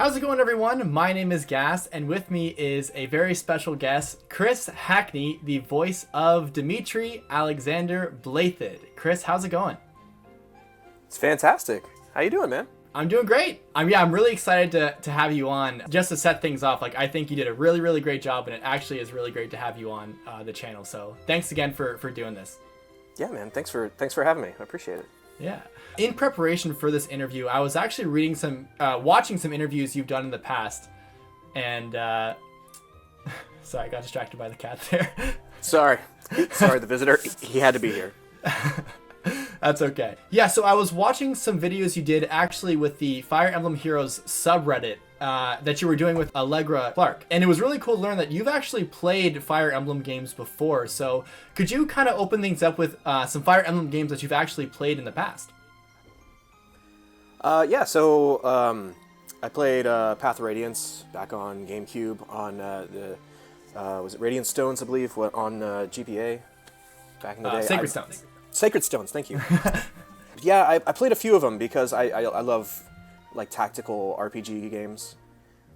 How's it going, everyone? My name is Gas, and with me is a very special guest, Chris Hackney, the voice of Dimitri, Alexander Byleth. Chris, how's it going? It's fantastic. How you doing, man? I'm doing great. I'm really excited to have you on. Just to set things off, I think you did a really, really great job, and it actually is really great to have you on the channel. So thanks again for doing this. Yeah, man. Thanks for having me. I appreciate it. Yeah. In preparation for this interview, I was actually watching some interviews you've done in the past, and sorry, I got distracted by the cat there. Sorry, the visitor. He had to be here. That's okay. Yeah, so I was watching some videos you did actually with the Fire Emblem Heroes subreddit that you were doing with Allegra Clark. And it was really cool to learn that you've actually played Fire Emblem games before. So could you kind of open things up with some Fire Emblem games that you've actually played in the past? So I played Path of Radiance back on GameCube on was it Radiant Stones, I believe, on GPA back in the day. Sacred Stones. Sacred Stones, thank you. Yeah, I played a few of them because I love tactical RPG games.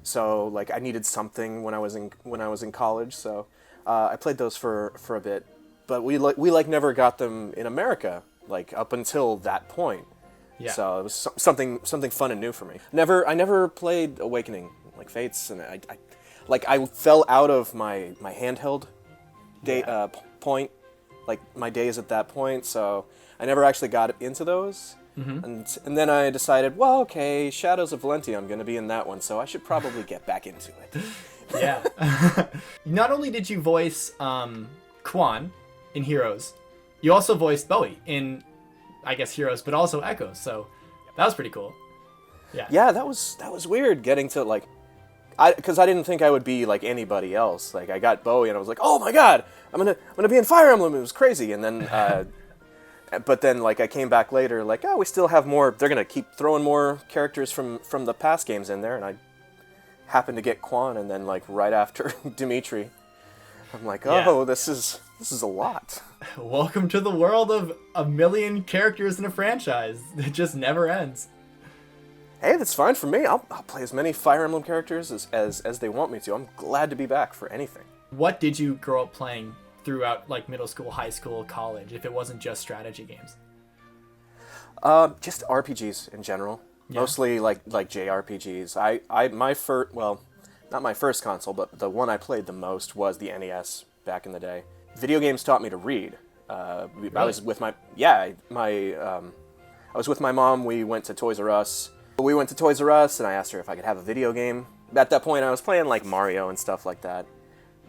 So I needed something when I was in college. So I played those for a bit, but we never got them in America up until that point. Yeah. So it was something fun and new for me. I never played Awakening Fates, and I fell out of my handheld point. My days at that point, so I never actually got into those. Mm-hmm. And then I decided, well, okay, Shadows of Valentia, I'm going to be in that one, so I should probably get back into it. Yeah. Not only did you voice Quan in Heroes, you also voiced Bowie in, I guess, Heroes, but also Echoes, so that was pretty cool. Yeah. Yeah, that was weird getting to, because I didn't think I would be like anybody else. I got Bowie, and I was like, "Oh my God, I'm gonna be in Fire Emblem." It was crazy, and then, but then I came back later, oh, we still have more. They're gonna keep throwing more characters from the past games in there, and I happened to get Quan, and then right after Dimitri, I'm like, oh, yeah. This is a lot. Welcome to the world of a million characters in a franchise. It just never ends. Hey, that's fine for me. I'll play as many Fire Emblem characters as they want me to. I'm glad to be back for anything. What did you grow up playing throughout middle school, high school, college, if it wasn't just strategy games? Just RPGs in general. Yeah. Mostly like JRPGs. Not my first console, but the one I played the most was the NES back in the day. Video games taught me to read. Really? I was with my mom. We went to Toys R Us. And I asked her if I could have a video game. At that point, I was playing Mario and stuff like that.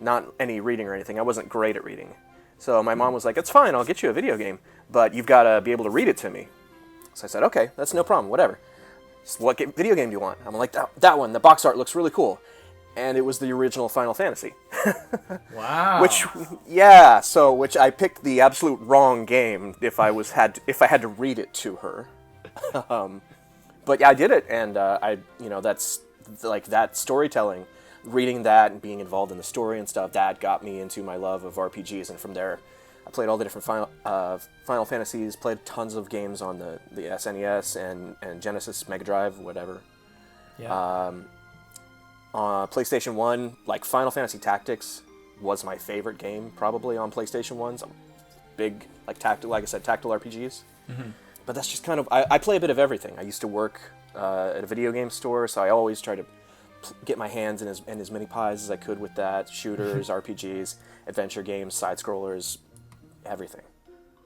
Not any reading or anything. I wasn't great at reading. So my mom was like, "It's fine, I'll get you a video game, but you've got to be able to read it to me." So I said, "Okay, that's no problem, whatever. So what video game do you want?" I'm like, that one, the box art looks really cool. And it was the original Final Fantasy. Wow. Which I picked the absolute wrong game if I had to read it to her. But yeah, I did it, and that's that storytelling, reading that and being involved in the story and stuff, that got me into my love of RPGs, and from there, I played all the different Final Fantasies, played tons of games on the SNES and Genesis, Mega Drive, whatever. Yeah. PlayStation 1, Final Fantasy Tactics was my favorite game, probably on PlayStation 1. So big, tactical RPGs. Mm-hmm. But that's just kind of, I play a bit of everything. I used to work at a video game store, so I always try to get my hands in as many pies as I could with that. Shooters, RPGs, adventure games, side-scrollers, everything.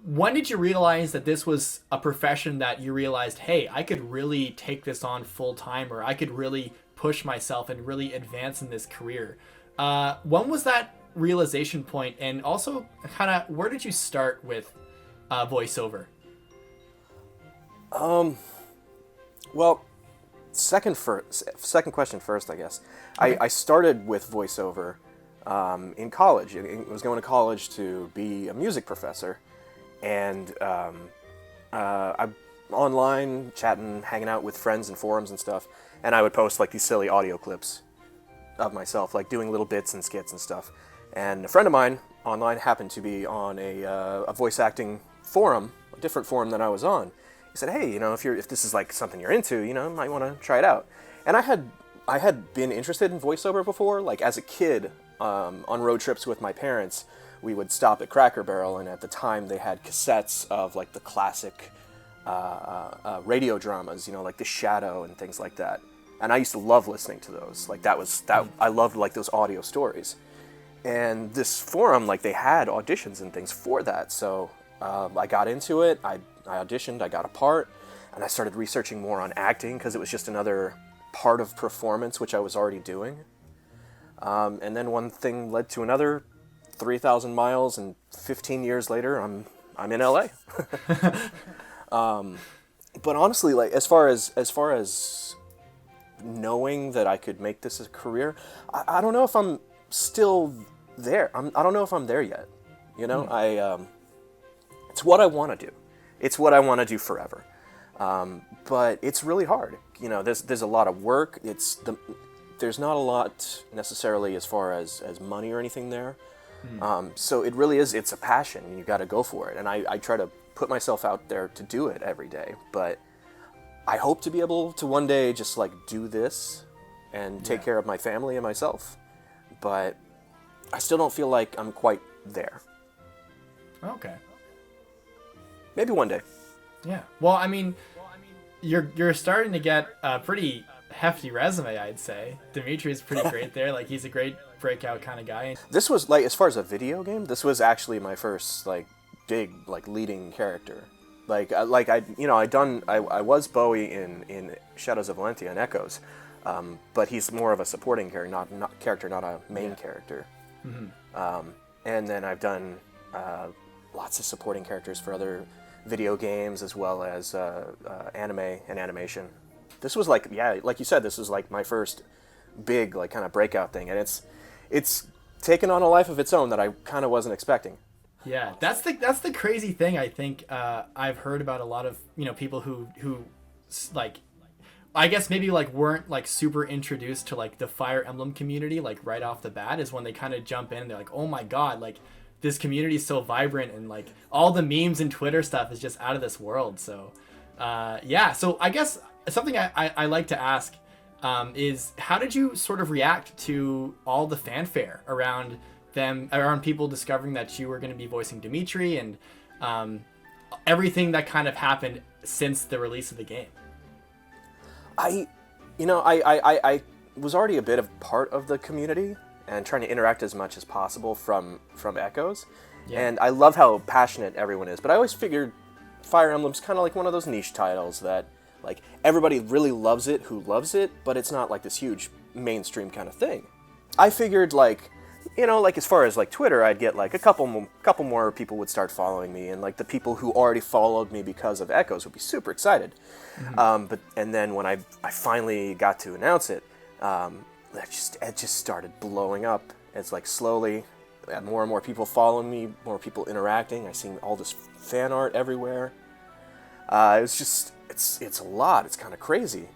When did you realize that this was a profession that you realized, hey, I could really take this on full-time, or I could really push myself and really advance in this career? When was that realization point, and also kind of where did you start with voiceover? Well, second question first, I guess. Okay. I started with voiceover in college. I was going to college to be a music professor, and I'm online, chatting, hanging out with friends and forums and stuff, and I would post these silly audio clips of myself, doing little bits and skits and stuff. And a friend of mine online happened to be on a voice acting forum, a different forum than I was on. He said, "Hey, if this is something you're into, you might want to try it out." And I I had been interested in voiceover before. Like as a kid, on road trips with my parents, we would stop at Cracker Barrel, and at the time they had cassettes of like the classic radio dramas, you know, like The Shadow and things like that. And I used to love listening to those. Like I loved like those audio stories. And this forum, like they had auditions and things for that. So I got into it. I auditioned. I got a part, and I started researching more on acting because it was just another part of performance which I was already doing. And then one thing led to another. 3,000 miles, and 15 years later, I'm in LA. But honestly, like as far as knowing that I could make this a career, I don't know if I'm still there. I don't know if I'm there yet. You know, it's what I want to do. It's what I want to do forever. But it's really hard. You know, there's a lot of work. There's not a lot necessarily as far as money or anything there. So it really is, it's a passion, and you got to go for it. And I try to put myself out there to do it every day. But I hope to be able to one day just like do this and take care of my family and myself. But I still don't feel like I'm quite there. Okay. Maybe one day. Yeah. Well, I mean, you're starting to get a pretty hefty resume, I'd say. Dimitri's pretty great there. Like he's a great breakout kind of guy. This was like, as far as a video game, this was actually my first like big like leading character. I was Bowie in Shadows of Valentia and Echoes, but he's more of a supporting character, not a main character. Mm-hmm. And then I've done lots of supporting characters for other video games as well as anime and animation. This was like, like you said, this was like my first big like kind of breakout thing, and it's taken on a life of its own that I kind of wasn't expecting. Yeah, that's the crazy thing. I think I've heard about a lot of people who like, I guess maybe like weren't like super introduced to like the Fire Emblem community like right off the bat, is when they kind of jump in and they're like, oh my god, like this community is so vibrant, and like all the memes and Twitter stuff is just out of this world. So so I guess something I like to ask is, how did you sort of react to all the fanfare around people discovering that you were going to be voicing Demetri, and everything that kind of happened since the release of the game? I was already a bit of part of the community and trying to interact as much as possible from Echoes. Yeah. And I love how passionate everyone is, but I always figured Fire Emblem's kind of like one of those niche titles that like everybody really loves it who loves it, but it's not like this huge mainstream kind of thing. I figured like, like as far as like Twitter, I'd get like a couple more people would start following me, and like the people who already followed me because of Echoes would be super excited. Mm-hmm. And then when I finally got to announce it, it just started blowing up. It's like slowly, more and more people following me, more people interacting. I seen all this fan art everywhere. It's a lot. It's kind of crazy.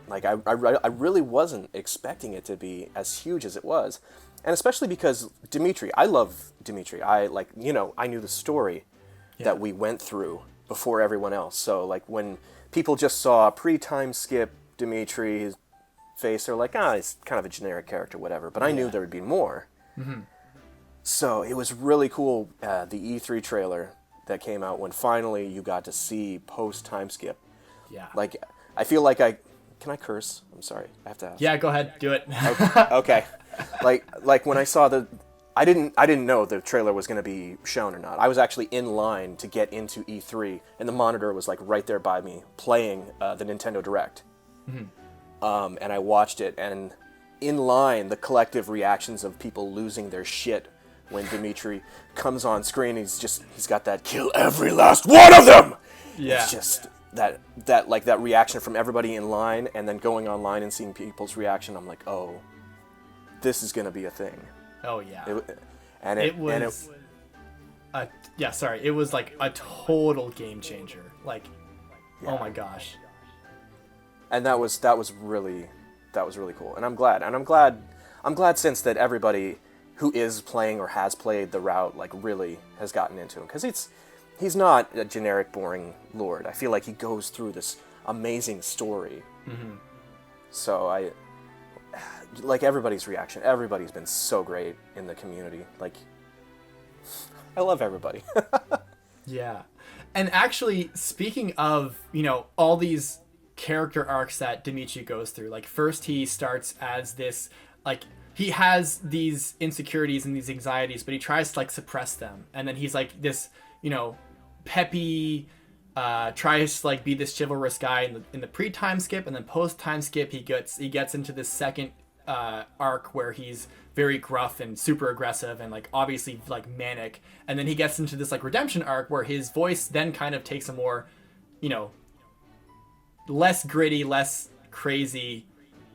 Like I really wasn't expecting it to be as huge as it was, and especially because Dimitri. I love Dimitri. I knew the story that we went through before everyone else. So like when people just saw pre-time skip Dimitri, his face, they're like, he's kind of a generic character, whatever. But I knew there would be more. Mm-hmm. So it was really cool. The E3 trailer that came out when finally you got to see post-time skip. Yeah. Like, I feel like can I curse? I'm sorry. I have to ask. Yeah, go ahead. Do it. Okay. Like when I saw I didn't know the trailer was going to be shown or not. I was actually in line to get into E3, and the monitor was like right there by me playing the Nintendo Direct. Mm-hmm. And I watched it, and in line, the collective reactions of people losing their shit when Dimitri comes on screen. He's got that kill every last one of them. Yeah. It's just that reaction from everybody in line, and then going online and seeing people's reaction. I'm like, oh, this is gonna be a thing. Oh yeah. It was like a total game changer. Like, oh my gosh. And that was really cool. And I'm glad since that everybody who is playing or has played the route like really has gotten into him, because he's not a generic boring lord. I feel like he goes through this amazing story. Mm-hmm. So like everybody's reaction, everybody's been so great in the community. Like, I love everybody. Yeah. And actually, speaking of, all these character arcs that Dimitri goes through, like first he starts as this, like, he has these insecurities and these anxieties, but he tries to like suppress them. And then he's like this, peppy, tries to like be this chivalrous guy in the pre-time skip, and then post-time skip he gets into this second arc where he's very gruff and super aggressive and like obviously like manic, and then he gets into this like redemption arc where his voice then kind of takes a more less gritty, less crazy,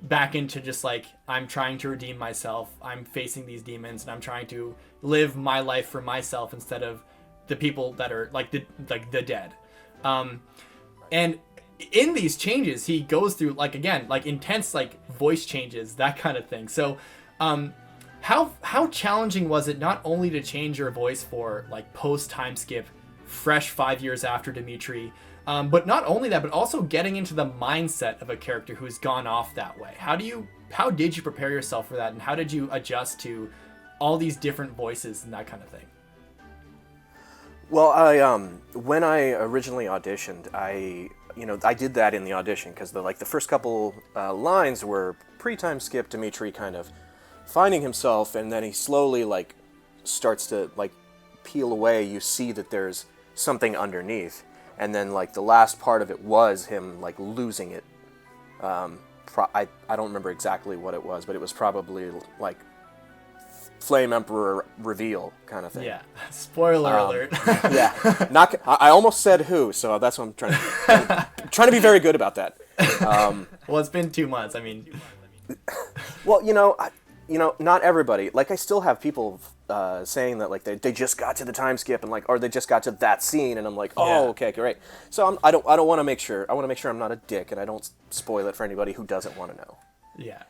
back into just like, I'm trying to redeem myself, I'm facing these demons, and I'm trying to live my life for myself instead of the people that are like the dead. And in these changes he goes through like, again, like intense like voice changes, that kind of thing. So how challenging was it not only to change your voice for like post time skip, fresh 5 years after Dimitri, but not only that, but also getting into the mindset of a character who's gone off that way? How did you prepare yourself for that, and how did you adjust to all these different voices and that kind of thing? Well, when I originally auditioned, I did that in the audition because the first couple lines were pre-time skip Demetri kind of finding himself, and then he slowly like starts to like peel away. You see that there's something underneath, and then like the last part of it was him like losing it. I don't remember exactly what it was, but it was probably like Flame Emperor reveal kind of thing. Yeah, spoiler alert. Yeah, I almost said who, so that's what I'm trying to be very good about that. Well, it's been 2 months. I mean, well, not everybody. Like, I still have people saying that like they just got to the time skip and like, or they just got to that scene, and I'm like, oh, okay, great. So I don't want to make sure. I want to make sure I'm not a dick and I don't spoil it for anybody who doesn't want to know. Yeah.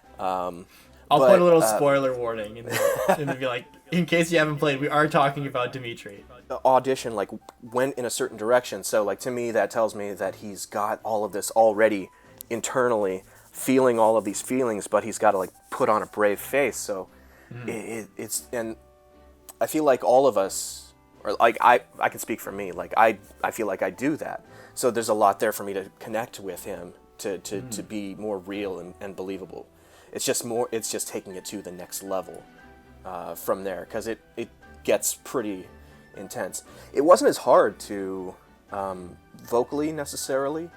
I'll put a little spoiler warning and be like, in case you haven't played, we are talking about Dimitri. The audition like went in a certain direction, so like to me that tells me that he's got all of this already internally, feeling all of these feelings, but he's got to like put on a brave face. So it's, and I feel like all of us, or like I can speak for me, like I feel like I do that. So there's a lot there for me to connect with him to be more real and believable. It's just taking it to the next level from there, because it gets pretty intense. It wasn't as hard to vocally necessarily,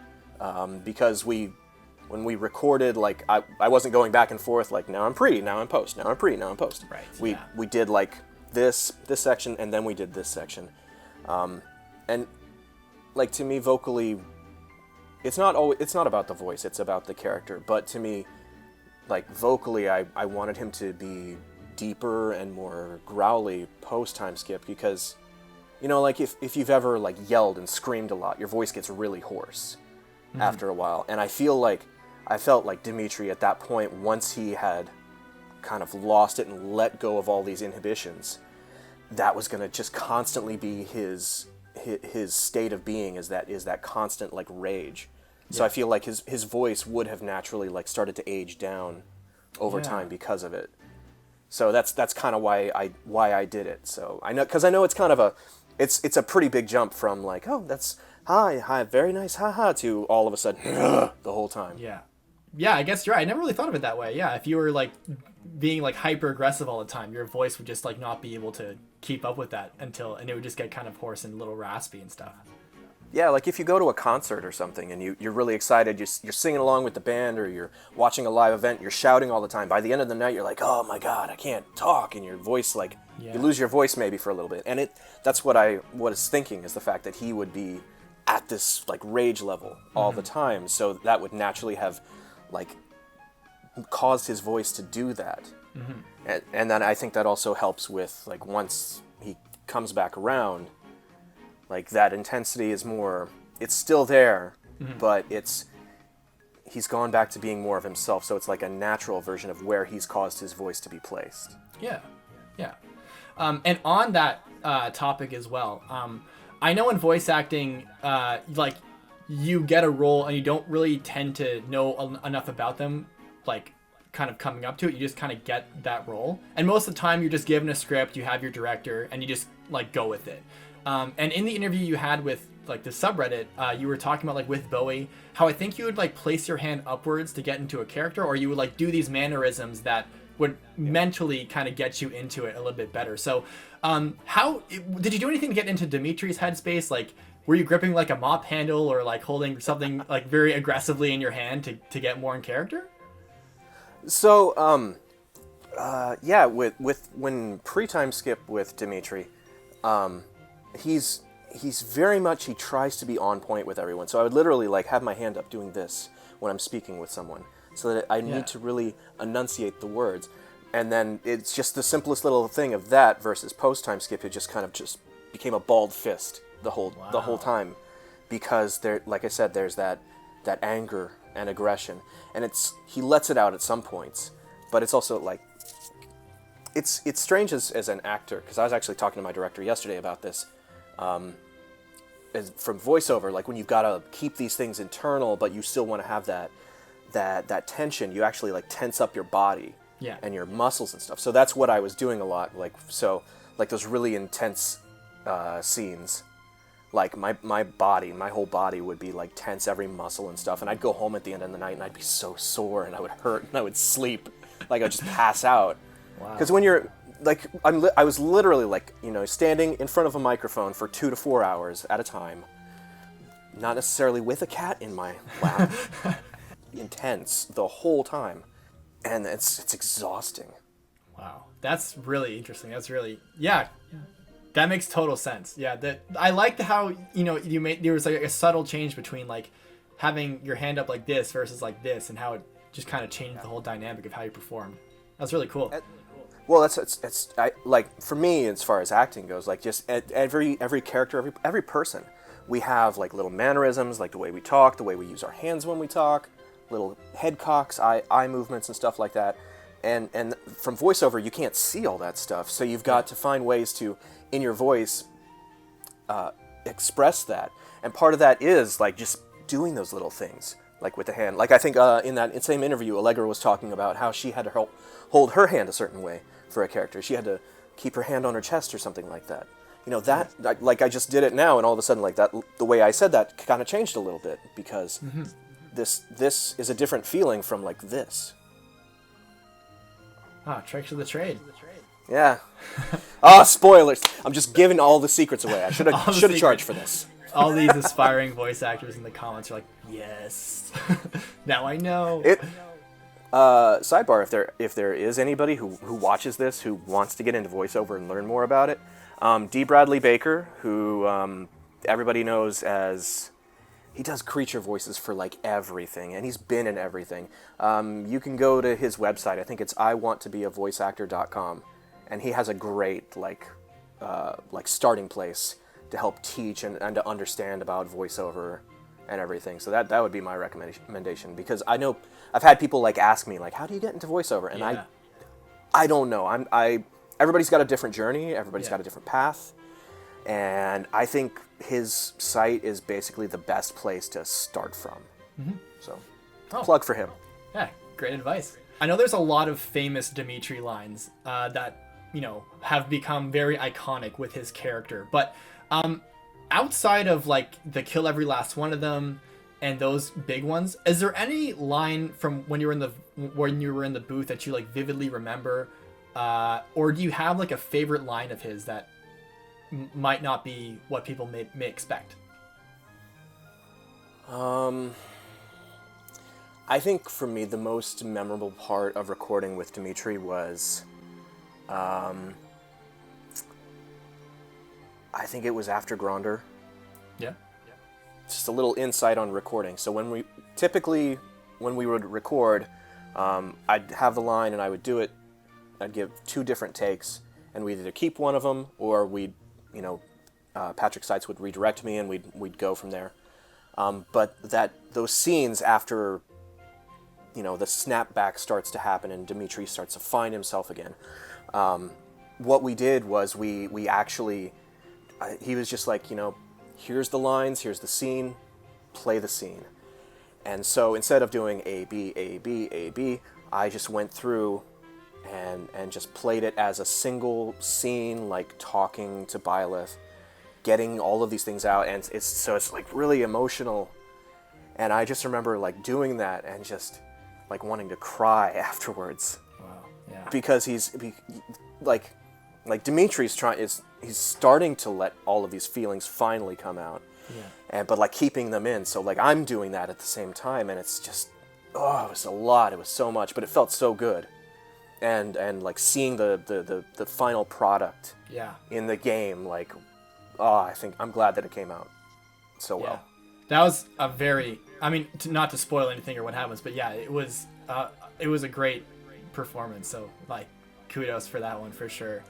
because when we recorded, like I wasn't going back and forth like, now I'm pre, now I'm post, now I'm pre, now I'm post. Right. We did like this section, and then we did this section, and like to me vocally, it's not about the voice, it's about the character. But to me, like vocally, I wanted him to be deeper and more growly post time skip, because like if you've ever like yelled and screamed a lot, your voice gets really hoarse after a while. And I felt like Dimitri at that point, once he had kind of lost it and let go of all these inhibitions, that was going to just constantly be his state of being, is that constant like rage. So I feel like his voice would have naturally like started to age down over time because of it. So that's kind of why I did it. So I know it's kind of it's a pretty big jump from like, oh, that's hi, very nice, haha, to all of a sudden the whole time. Yeah, I guess you're right. I never really thought of it that way. Yeah, if you were like being like hyper aggressive all the time, your voice would just like not be able to keep up with that and it would just get kind of hoarse and a little raspy and stuff. Yeah, like if you go to a concert or something and you're really excited, you're singing along with the band, or you're watching a live event, you're shouting all the time. By the end of the night, you're like, oh my God, I can't talk, and your voice like, you lose your voice maybe for a little bit. And that's what I was thinking, is the fact that he would be at this like rage level all the time, so that would naturally have like caused his voice to do that. And then I think that also helps with like once he comes back around, like that intensity is more, it's still there, but he's gone back to being more of himself, so it's like a natural version of where he's caused his voice to be placed. Yeah. And on that topic as well, I know in voice acting, like you get a role and you don't really tend to know enough about them, like kind of coming up to it. You just kind of get that role. And most of the time you're just given a script, you have your director, and you just like go with it. And in the interview you had with like the subreddit, you were talking about like with Bowie, how I think you would like place your hand upwards to get into a character, or you would like do these mannerisms that would mentally kind of get you into it a little bit better. So how did you do anything to get into Dimitri's headspace? Like, were you gripping like a mop handle or like holding something like very aggressively in your hand to get more in character? So, yeah, with when pre-time skip with Dimitri, he's very much, he tries to be on point with everyone. So I would literally like have my hand up doing this when I'm speaking with someone, so that I need to really enunciate the words. And then it's just the simplest little thing of that versus post-time skip. It just kind of just became a balled fist the whole time, because there, like I said, there's that anger and aggression, and he lets it out at some points, but it's also like it's strange as an actor, because I was actually talking to my director yesterday about this. From voiceover, like when you've got to keep these things internal, but you still want to have that tension, you actually like tense up your body and your muscles and stuff. So that's what I was doing a lot. Like those really intense scenes, like my whole body would be like tense, every muscle and stuff. And I'd go home at the end of the night and I'd be so sore and I would hurt and I would sleep, like I'd just pass out. Because when you're like, I was literally like, standing in front of a microphone for 2 to 4 hours at a time, not necessarily with a cat in my lap, intense the whole time, and it's exhausting. Wow, that's really interesting. That's really, that makes total sense. Yeah, I liked how there was like a subtle change between like having your hand up like this versus like this, and how it just kind of changed the whole dynamic of how you performed. That's really cool. Well, it's like for me, as far as acting goes, like just every character, every person, we have like little mannerisms, like the way we talk, the way we use our hands when we talk, little head cocks, eye movements and stuff like that. And from voiceover, you can't see all that stuff, so you've got to find ways to, in your voice, express that. And part of that is like just doing those little things, like with the hand. Like I think in that same interview, Allegra was talking about how she had to hold her hand a certain way for a character. She had to keep her hand on her chest or something like that. That like I just did it now, and all of a sudden, like that, the way I said that kind of changed a little bit, because this is a different feeling from like this. Tricks of the trade. Yeah. Spoilers! I'm just giving all the secrets away. I should have charged for this. All these aspiring voice actors in the comments are like, yes, now I know. Sidebar: if there is anybody who watches this who wants to get into voiceover and learn more about it, D. Bradley Baker, who everybody knows as, he does creature voices for like everything, and he's been in everything. You can go to his website. I think it's iwanttobeavoiceactor.com, and he has a great like starting place to help teach and to understand about voiceover and everything. So that would be my recommendation, because I know I've had people like ask me like, how do you get into voiceover? And I don't know. Everybody's got a different journey. Everybody's got a different path. And I think his site is basically the best place to start from. So plug for him. Yeah, great advice. I know there's a lot of famous Demetri lines that, have become very iconic with his character. But outside of like the kill every last one of them and those big ones, is there any line from when you were in the booth that you like vividly remember, or do you have like a favorite line of his that might not be what people may expect? I think for me the most memorable part of recording with Dimitri was I think it was after Gronder. Yeah. Just a little insight on recording. So when we would record, I'd have the line and I would do it. I'd give 2 different takes, and we'd either keep one of them, or we'd, Patrick Seitz would redirect me, and we'd go from there. But those scenes after, the snapback starts to happen and Dimitri starts to find himself again. What we did was we actually, he was just like, here's the lines, here's the scene, play the scene. And so instead of doing A, B, A, B, A, B, I just went through and just played it as a single scene, like talking to Byleth, getting all of these things out, and it's like really emotional. And I just remember like doing that and just like wanting to cry afterwards. Wow. Yeah. Because like Dimitri's he's starting to let all of these feelings finally come out. Yeah. But like keeping them in. So like I'm doing that at the same time, and it's just, it was a lot. It was so much, but it felt so good. And like seeing the final product in the game, like, I think I'm glad that it came out so well. That was a very, I mean, not to spoil anything or what happens, but yeah, it was a great performance. So like, kudos for that one for sure.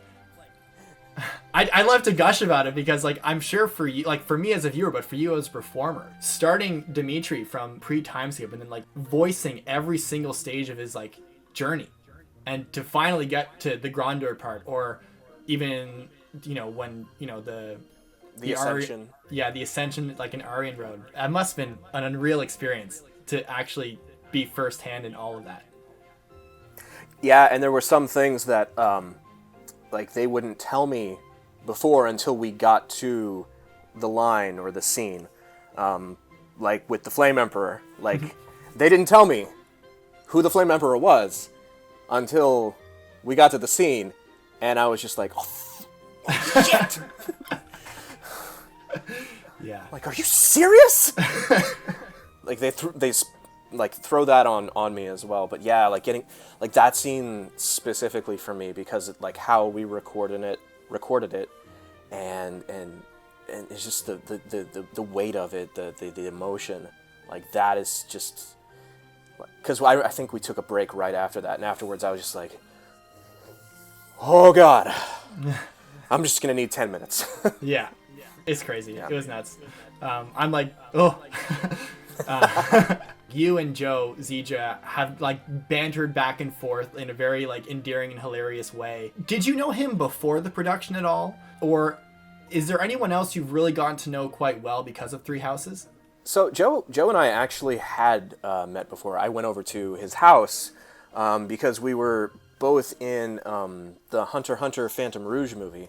I love to gush about it because like I'm sure for you, like for me as a viewer, but for you as a performer, starting Dimitri from pre-timeskip and then like voicing every single stage of his like journey, and to finally get to the Grandeur part, or even when the Ascension. The Ascension, like an Aryan Road. That must have been an unreal experience to actually be firsthand in all of that. Yeah, and there were some things that like they wouldn't tell me before until we got to the line or the scene. Like with the Flame Emperor, like they didn't tell me who the Flame Emperor was until we got to the scene, and I was just like, oh shit! Yeah. Like, are you serious? Like they throw that on me as well. But yeah, like getting like that scene specifically for me, because like how we recorded it, and it's just the weight of it, the emotion, like that is just, because I think we took a break right after that, and afterwards I was just like, oh god, I'm just gonna need 10 minutes. Yeah. It's crazy. Yeah. It was nuts. I'm like, you and Joe Zija have like bantered back and forth in a very like endearing and hilarious way. Did you know him before the production at all? Or is there anyone else you've really gotten to know quite well because of Three Houses? So Joe and I actually had met before. I went over to his house because we were both in the Hunter x Hunter Phantom Rouge movie.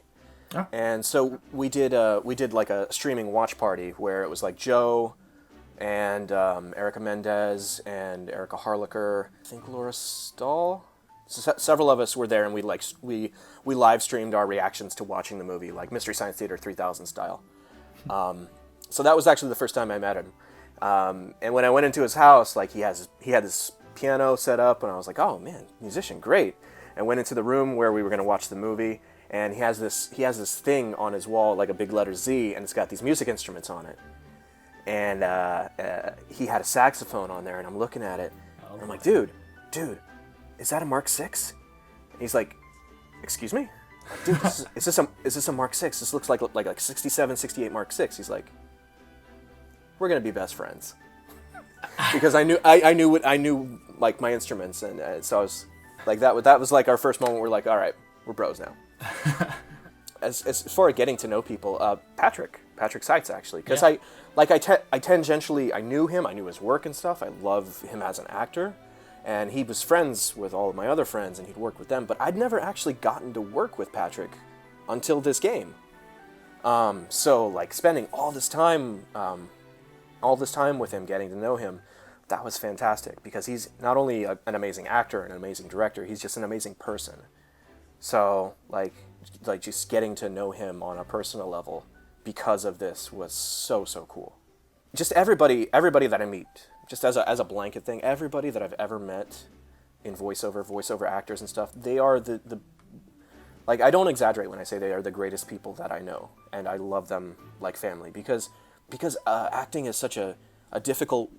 Oh. And so we did like a streaming watch party where it was like Joe and Erica Mendez and Erica Harlicker, I think Laura Stahl. So several of us were there, and we live streamed our reactions to watching the movie, like Mystery Science Theater 3000 style. So that was actually the first time I met him. And when I went into his house, like he had this piano set up, and I was like, oh man, musician, great. And went into the room where we were going to watch the movie. And he has this thing on his wall, like a big letter Z, and it's got these music instruments on it. And he had a saxophone on there, and I'm looking at it, and I'm like, dude, is that a Mark VI? And he's like, excuse me? I'm like, dude, is this a Mark VI? This looks like 67, 68 Mark VI. He's like, we're gonna be best friends, because I knew like my instruments, and so I was like, that was like our first moment. We're like, all right, we're bros now. As far as getting to know people, Patrick Seitz, actually, because I tangentially I knew him, I knew his work and stuff. I love him as an actor, and he was friends with all of my other friends, and he'd worked with them. But I'd never actually gotten to work with Patrick until this game. So like spending all this time with him, getting to know him, that was fantastic, because he's not only an amazing actor and an amazing director, he's just an amazing person. So, like just getting to know him on a personal level because of this was so cool. Just everybody that I meet, just as a blanket thing, everybody that I've ever met in voiceover actors and stuff, they are the like, I don't exaggerate when I say they are the greatest people that I know, and I love them like family, because acting is such a difficult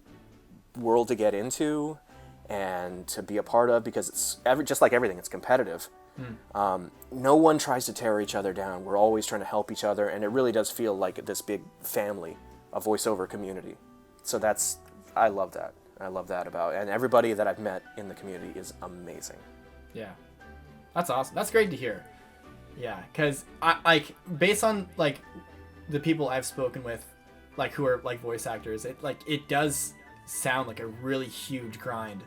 world to get into and to be a part of, because it's just like everything, it's competitive. No one tries to tear each other down. We're always trying to help each other, and it really does feel like this big family, a voiceover community. So I love that. I love that about, and everybody that I've met in the community is amazing. Yeah. That's awesome. That's great to hear. Yeah, because I like, based on like the people I've spoken with, like who are like voice actors, it does sound like a really huge grind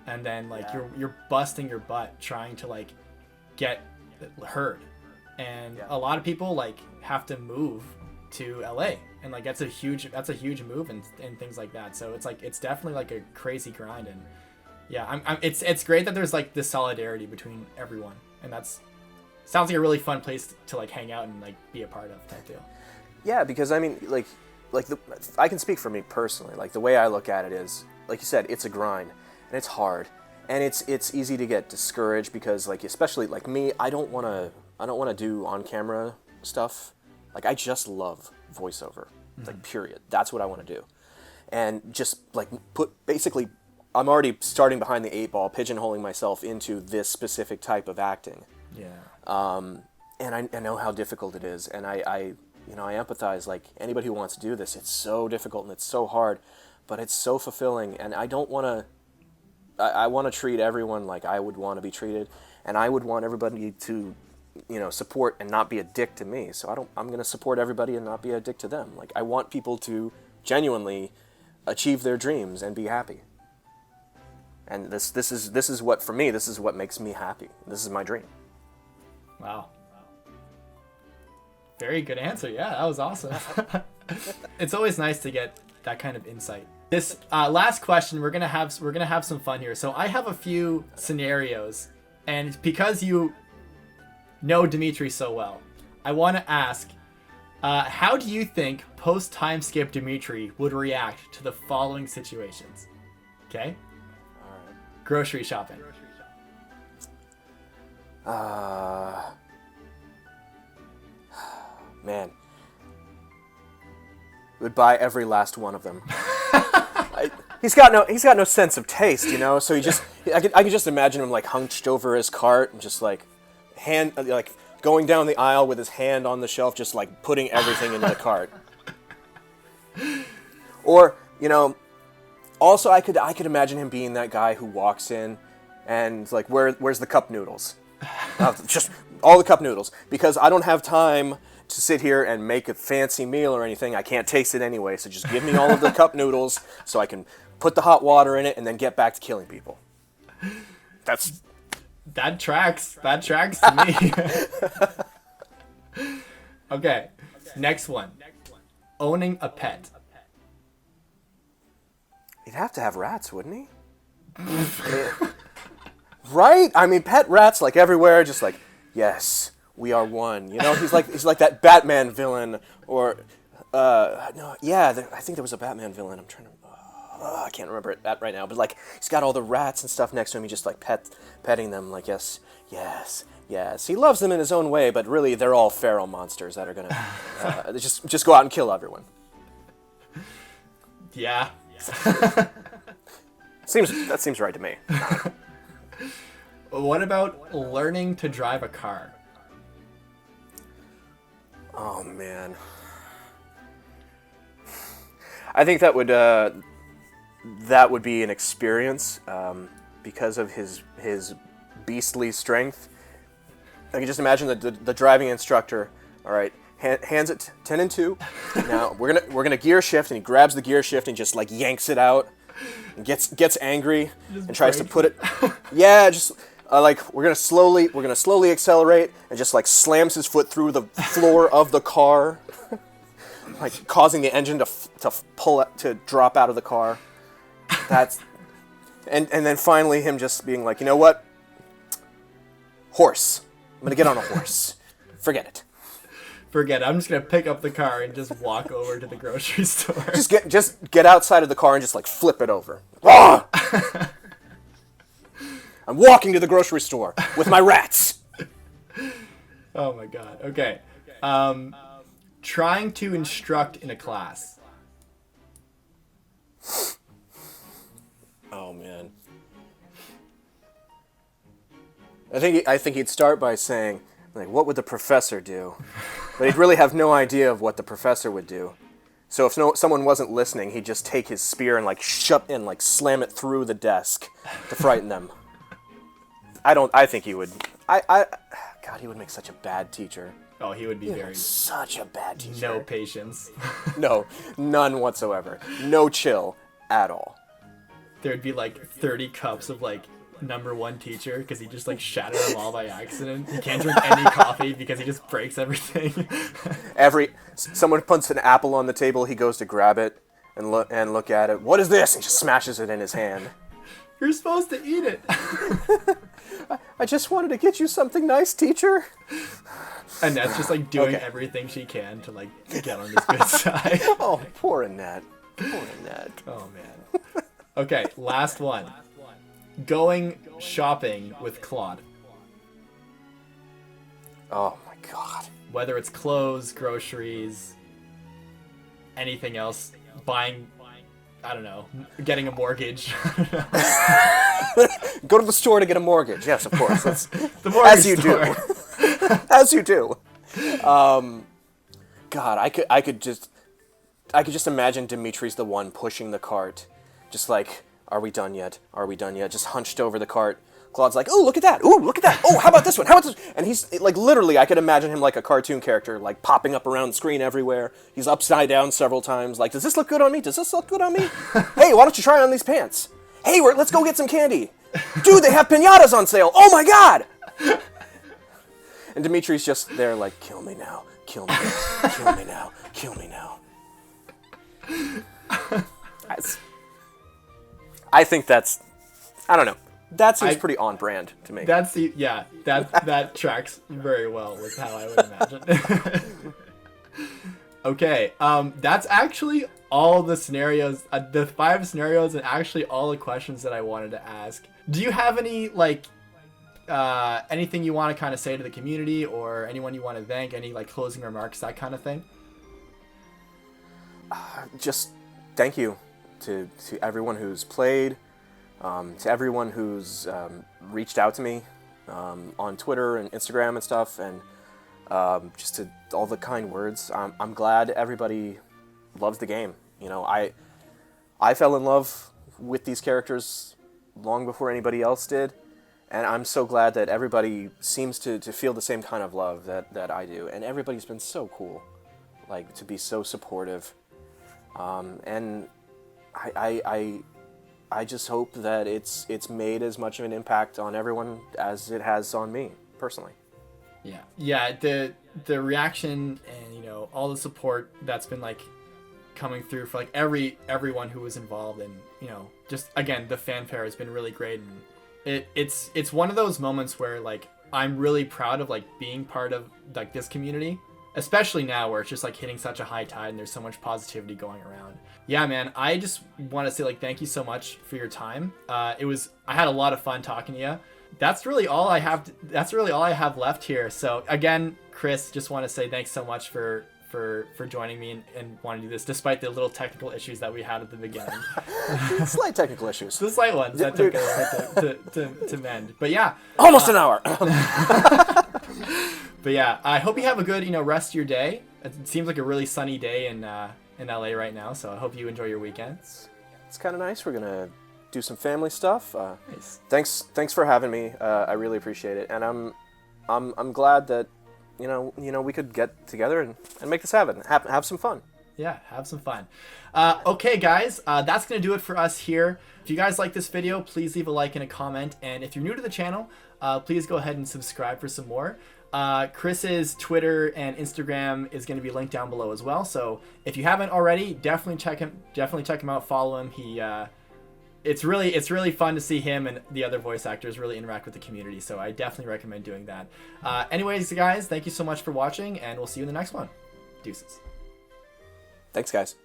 and then like you're busting your butt trying to like get heard, and a lot of people like have to move to LA, and like that's a huge move and things like that. So it's like it's definitely like a crazy grind, and it's great that there's like this solidarity between everyone, and that's sounds like a really fun place to like hang out and like be a part of type deal. Yeah, because I mean I can speak for me personally. Like the way I look at it is, like you said, it's a grind and it's hard and it's easy to get discouraged because like especially like me, I don't want to do on camera stuff. Like I just love voiceover. Like period. That's what I want to do. And just like basically I'm already starting behind the 8 ball, pigeonholing myself into this specific type of acting. Yeah. And I know how difficult it is, and I empathize. Like anybody who wants to do this, it's so difficult and it's so hard, but it's so fulfilling. And I don't want to. I want to treat everyone like I would want to be treated, and I would want everybody to, support and not be a dick to me. So I'm going to support everybody and not be a dick to them. Like I want people to genuinely achieve their dreams and be happy. And this is what, for me, this is what makes me happy. This is my dream. Wow. Very good answer. Yeah, that was awesome. It's always nice to get that kind of insight. This last question, we're gonna have some fun here. So I have a few scenarios, and because you know Demetri so well, I want to ask, how do you think post time skip Demetri would react to the following situations? Okay. Grocery shopping. Man. Would buy every last one of them. He's got no sense of taste, so I can just imagine him like hunched over his cart and just like going down the aisle with his hand on the shelf, just like putting everything into the cart. Or, also I could imagine him being that guy who walks in and like, where's the cup noodles? Just all the cup noodles, because I don't have time to sit here and make a fancy meal or anything. I can't taste it anyway, so just give me all of the cup noodles so I can put the hot water in it and then get back to killing people. That tracks to me. Okay, next one. Owning a pet. He'd have to have rats, wouldn't he? Right? I mean, pet rats like everywhere, just like, yes, we are one. He's like that Batman villain, or I think there was a Batman villain. I'm trying to, I can't remember it right now. But like, he's got all the rats and stuff next to him. He just like petting them, like yes. He loves them in his own way, but really they're all feral monsters that are gonna just go out and kill everyone. Yeah. That seems right to me. What about learning to drive a car? Oh man, I think that would be an experience because of his beastly strength. I can just imagine the driving instructor. All right, hands it 10 and 2. Now we're gonna gear shift, and he grabs the gear shift and just like yanks it out, and gets angry and tries to put it. Yeah, just. We're gonna slowly accelerate, and just like slams his foot through the floor of the car, like causing the engine to drop out of the car. And then finally him just being like, you know what? Horse. I'm gonna get on a horse. Forget it. I'm just gonna pick up the car and just walk over to the grocery store. Just get outside of the car and just like flip it over. Ah! I'm walking to the grocery store with my rats. Oh my god. Okay. Trying to instruct in a class. Oh man. I think he'd start by saying, like, what would the professor do? But he'd really have no idea of what the professor would do. So if someone wasn't listening, he'd just take his spear and like slam it through the desk to frighten them. I think he would. God, he would make such a bad teacher. Oh, he would be such a bad teacher. No patience. No, none whatsoever. No chill at all. there'd be like 30 cups of like number one teacher because he just like shattered them all by accident. He can't drink any coffee because he just breaks everything. Someone puts an apple on the table, he goes to grab it and look at it. What is this? And just smashes it in his hand. You're supposed to eat it. I just wanted to get you something nice, teacher. Annette's just like doing everything she can to like get on his good side. Oh, poor Annette. Poor Annette. Oh man. Okay, last one. Going shopping with Claude. Oh my god. Whether it's clothes, groceries, anything else, buying, I don't know, getting a mortgage. Go to the store to get a mortgage. Yes, of course. That's, the mortgage as you store. do. As you do. God, I could just imagine Dimitri's the one pushing the cart, just like, are we done yet? Are we done yet? Just hunched over the cart. Claude's like, oh, look at that. Oh, look at that. Oh, how about this one? How about this? And he's like, literally, I could imagine him like a cartoon character, like popping up around the screen everywhere. He's upside down several times. Like, does this look good on me? Does this look good on me? Hey, why don't you try on these pants? Hey, let's go get some candy. Dude, they have piñatas on sale. Oh my God. And Dimitri's just there like, kill me now. Kill me now. Kill me now. Kill me now. I think that's, I don't know. That seems pretty on brand to me. That tracks very well with how I would imagine. Okay, that's actually all the scenarios, the 5 scenarios, and actually all the questions that I wanted to ask. Do you have any like anything you want to kind of say to the community, or anyone you want to thank? Any like closing remarks, that kind of thing? Just thank you to everyone who's played. To everyone who's reached out to me on Twitter and Instagram and stuff, and just to all the kind words. I'm glad everybody loves the game. You know, I fell in love with these characters long before anybody else did, and I'm so glad that everybody seems to feel the same kind of love that I do. And everybody's been so cool, like, to be so supportive. And I just hope that it's made as much of an impact on everyone as it has on me personally. Yeah. The reaction and, you know, all the support that's been like coming through for like everyone who was involved, and, you know, just again, the fanfare has been really great, and it's one of those moments where like I'm really proud of like being part of like this community, especially now where it's just like hitting such a high tide and there's so much positivity going around. Yeah, man, I just want to say like thank you so much for your time. I had a lot of fun talking to you. That's really all I have left here. So again, Chris, just want to say thanks so much for joining me and wanting to do this, despite the little technical issues that we had at the beginning. Slight technical issues. The slight ones that took a bit to mend. But yeah. Almost an hour. But yeah, I hope you have a good, rest of your day. It seems like a really sunny day in LA right now, so I hope you enjoy your weekend. It's kind of nice. We're gonna do some family stuff. Nice. Thanks for having me. I really appreciate it, and I'm glad that we could get together and make this happen. Have some fun. Yeah, have some fun. Okay, guys, that's going to do it for us here. If you guys like this video, please leave a like and a comment. And if you're new to the channel, please go ahead and subscribe for some more. Chris's Twitter and Instagram is going to be linked down below as well. So if you haven't already, definitely check him out. Follow him. It's really fun to see him and the other voice actors really interact with the community. So I definitely recommend doing that. Anyways, guys, thank you so much for watching, and we'll see you in the next one. Deuces. Thanks, guys.